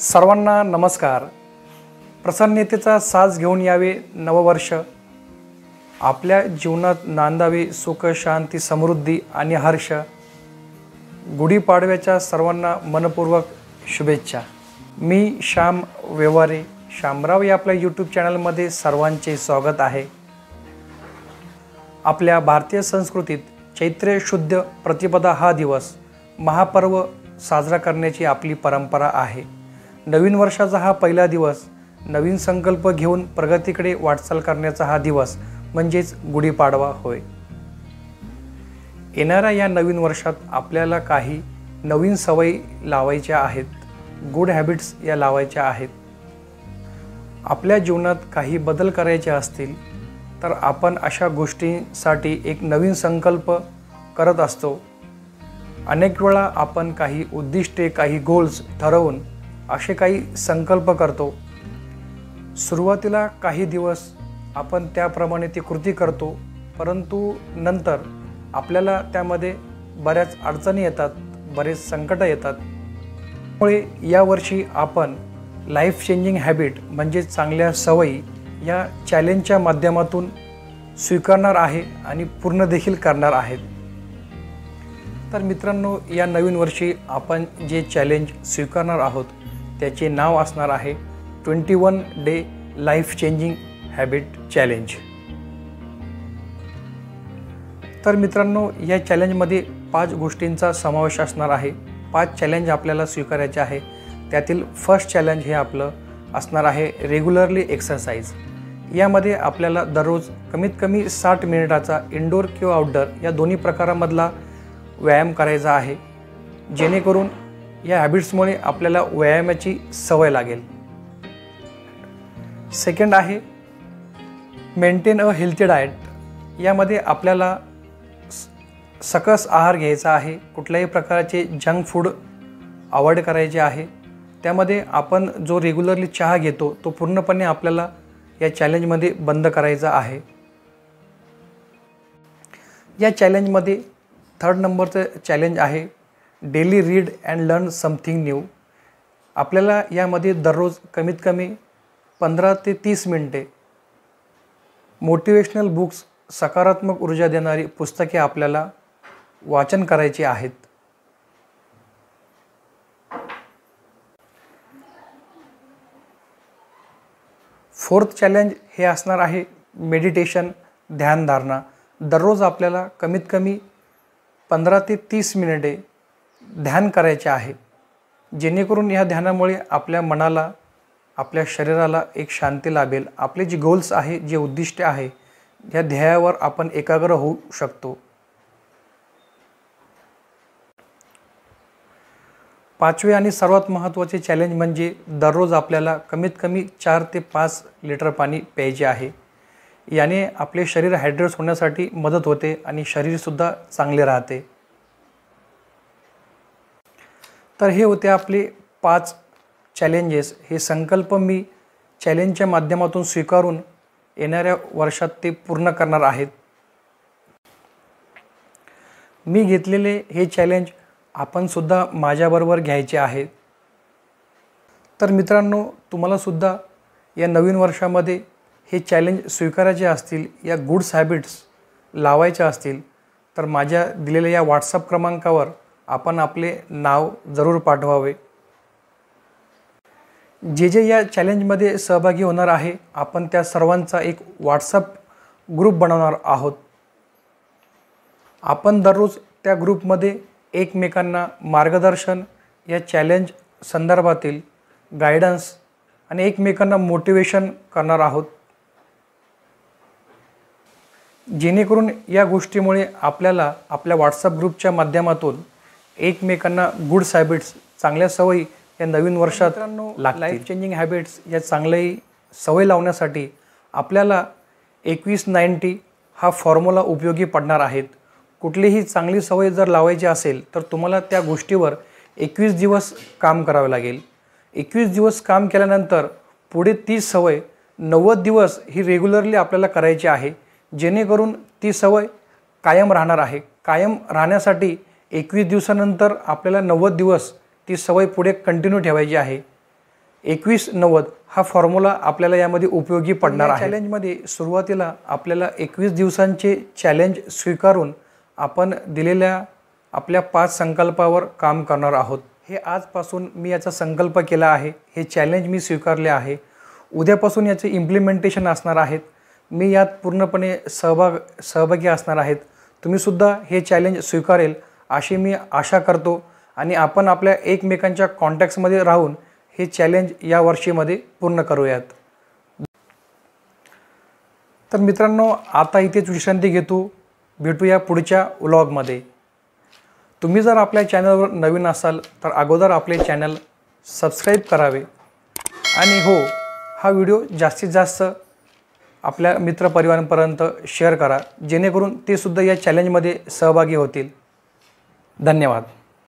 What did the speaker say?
सर्वांना नमस्कार। प्रसन्नतेचा साज घेऊन यावे नववर्ष, आपल्या जीवनात नांदावे सुख शांती समृद्धी आणि हर्ष। गुढीपाडव्याच्या सर्वांना मनपूर्वक शुभेच्छा। मी श्याम व्यवहारे शामराव या आपल्या यूट्यूब चॅनलमध्ये सर्वांचे स्वागत आहे। आपल्या भारतीय संस्कृतीत चैत्र शुद्ध प्रतिपदा हा दिवस महापर्व साजरा करण्याची आपली परंपरा आहे। नवीन वर्षाचा हा पहिला दिवस, नवीन संकल्प घेऊन प्रगतीकडे वाटचाल करण्याचा हा दिवस म्हणजेच गुढीपाडवा होय। येणाऱ्या या नवीन वर्षात आपल्याला काही नवीन सवयी लावायच्या आहेत, गुड हॅबिट्स या लावायच्या आहेत। आपल्या जीवनात काही बदल करायचे असतील तर आपण अशा गोष्टींसाठी एक नवीन संकल्प करत असतो। अनेक वेळा आपण काही उद्दिष्टे, काही गोल्स ठरवून असे काही संकल्प करतो। सुरुवातीला काही दिवस आपण त्याप्रमाणे ती कृती करतो, परंतु नंतर आपल्याला त्यामध्ये बऱ्याच अडचणी येतात, बरेच संकट येतात। त्यामुळे यावर्षी आपण लाईफ चेंजिंग हॅबिट म्हणजे चांगल्या सवयी या चॅलेंजच्या माध्यमातून स्वीकारणार आहे आणि पूर्ण देखील करणार आहेत। तर मित्रांनो, या नवीन वर्षी आपण जे चॅलेंज स्वीकारणार आहोत त्याचे नाव असणार आहे 21 day life changing habit challenge. तर मित्रांनो, या चॅलेंजमध्ये 5 गोष्टींचा समावेश असणार आहे। 5 चॅलेंज आपल्याला स्वीकारायचे आहे। त्यातील फर्स्ट चॅलेंज हे आपलं असणार आहे रेग्युलरली एक्सरसाइज। यामध्ये आपल्याला दररोज कमीत कमी 60 मिनिटाचा इनडोर किंवा आउटडोर या दोन्ही प्रकारामधला व्यायाम करायचा आहे, जेणेकरून या हॅबिट्समुळे आपल्याला व्यायामाची सवय लागेल। सेकंड आहे मेंटेन अ हेल्थी डाएट। यामध्ये आपल्याला सकस आहार घ्यायचा आहे, कुठल्याही प्रकारचे जंक फूड अवॉइड करायचे आहे। त्यामध्ये आपण जो रेग्युलरली चहा घेतो तो पूर्णपणे आपल्याला या चॅलेंजमध्ये बंद करायचा आहे। या चॅलेंजमध्ये थर्ड नंबरचं चॅलेंज आहे daily read and learn something new. आपल्याला यामध्ये दररोज कमीत कमी 15 ते 30 मिनिटे मोटिवेशनल बुक्स, सकारात्मक ऊर्जा देणारी पुस्तके आपल्याला वाचन करायची आहेत। फोर्थ चॅलेंज हे असणार आहे मेडिटेशन, ध्यानधारणा। दररोज आपल्याला कमीत कमी 15 ते 30 मिनिटे ध्यान करायचे आहे, जेणेकरून या ध्यानामुळे आपल्या मनाला, आपल्या शरीराला एक शांती लाभेल। आपले जे गोल्स आहे, जे उद्दिष्ट आहे, या ध्येयावर आपण एकाग्र होऊ शकतो। 5वे आणि सर्वात महत्त्वाचे चॅलेंज म्हणजे दररोज आपल्याला कमीत कमी 4 ते 5 लिटर पाणी प्यायचे आहे। याने आपले शरीर हायड्रेट होण्यासाठी मदत होते आणि शरीरसुद्धा चांगले राहते। तर हे होते आपले 5 चॅलेंजेस। हे संकल्प मी चॅलेंजच्या माध्यमातून स्वीकारून येणाऱ्या वर्षात ते पूर्ण करणार आहेत। मी घेतलेले हे चॅलेंज आपण सुद्धा माझ्याबरोबर घ्यायचे आहेत। तर मित्रांनो, तुम्हाला सुद्धा या नवीन वर्षामध्ये हे चॅलेंज स्वीकारायचे असतील, या गुड्स हॅबिट्स लावायच्या असतील, तर माझ्या दिलेल्या या व्हॉट्सअप क्रमांकावर आपण आपले नाव जरूर पाठवावे। जे या चॅलेंजमध्ये सहभागी होणार आहे, आपण त्या सर्वांचा एक व्हॉट्सअप ग्रुप बनवणार आहोत। आपण दररोज त्या ग्रुपमध्ये एकमेकांना मार्गदर्शन, या चॅलेंज संदर्भातील गायडन्स आणि एकमेकांना मोटिवेशन करणार आहोत, जेणेकरून या गोष्टीमुळे आपल्याला आपल्या व्हॉट्सअप ग्रुपच्या माध्यमातून एकमेकांना गुड्स हॅबिट्स, चांगल्या सवयी या नवीन वर्षात लागतील। लाईफ चेंजिंग हॅबिट्स या चांगली सवय लावण्यासाठी आपल्याला 21-90 हा फॉर्म्युला उपयोगी पडणार आहेत। कुठलीही चांगली सवय जर लावायची असेल तर तुम्हाला त्या गोष्टीवर 21 दिवस काम करावे लागेल। 21 दिवस काम केल्यानंतर पुढे ती सवय 90 दिवस ही रेग्युलरली आपल्याला करायची आहे, जेणेकरून ती सवय कायम राहणार आहे। कायम राहण्यासाठी 21 दिवसानंतर आपल्याला 90 दिवस ती सवय पुढे कंटिन्यू ठेवायची आहे। 2190 हा फॉर्म्युला आपल्याला यामध्ये उपयोगी पडणार आहे। चॅलेंजमध्ये सुरुवातीला आपल्याला 21 दिवसांचे चॅलेंज स्वीकारून आपण दिलेल्या आपल्या 5 संकल्पावर काम करणार आहोत। हे आजपासून मी याचा संकल्प केला आहे, हे चॅलेंज मी स्वीकारले आहे। उद्यापासून याचे इम्प्लिमेंटेशन असणार आहेत। मी यात पूर्णपणे सहभागी असणार आहेत। तुम्ही सुद्धा हे चॅलेंज स्वीकारेल अशी मी आशा करतो आणि आपण आपल्या एकमेकांच्या कॉन्टॅक्ट्समध्ये राहून हे चॅलेंज या वर्षीमध्ये पूर्ण करूयात। तर मित्रांनो, आता इथेच विश्रांती घेतो। भेटूया पुढच्या व्लॉगमध्ये। तुम्ही जर आपल्या चॅनलवर नवीन असाल तर अगोदर आपले चॅनल सबस्क्राईब करावे आणि हो, हा व्हिडिओ जास्तीत जास्त आपल्या मित्रपरिवारांपर्यंत शेअर करा, जेणेकरून ते सुद्धा या चॅलेंजमध्ये सहभागी होतील। धन्यवाद।